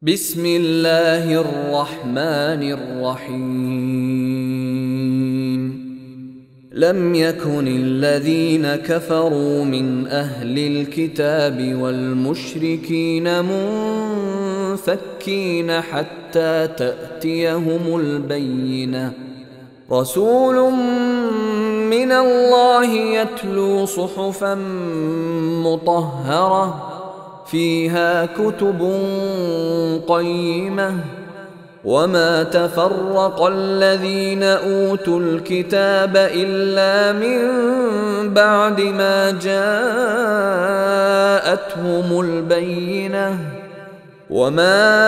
بسم الله الرحمن الرحيم. لم يكن الذين كفروا من أهل الكتاب والمشركين منفكين حتى تأتيهم البينة. رسول من الله يتلو صحفا مطهرة فيها كتب قيمة. وما تفرق الذين أوتوا الكتاب إلا من بعد ما جاءتهم البينة. وما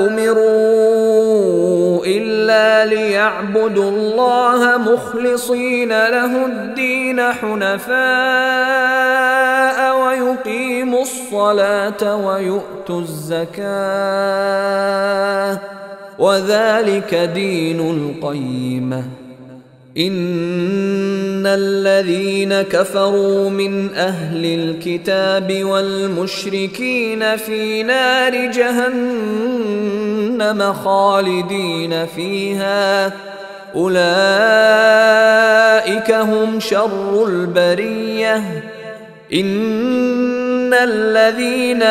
أمروا إلا ليعبدوا الله مخلصين له الدين حنفاء ويقيموا الصلاة ويؤتوا الزكاة وذلك دين القيمة. إن الذين كفروا من أهل الكتاب والمشركين في نار جهنم خالدين فيها أولئك هم شر البرية. إن الذين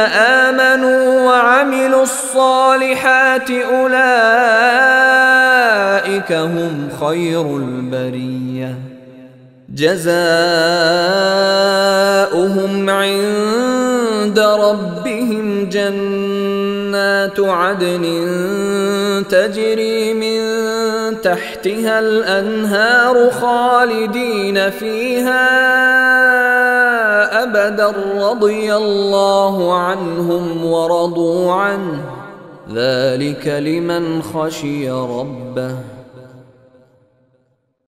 آمنوا وعملوا الصالحات أولئك هم خير البرية. جزاؤهم عند ربهم جنات عدن تجري من تحتها الأنهار خالدين فيها أبدا رضي الله عنهم ورضوا عنه ذلك لمن خشي ربه.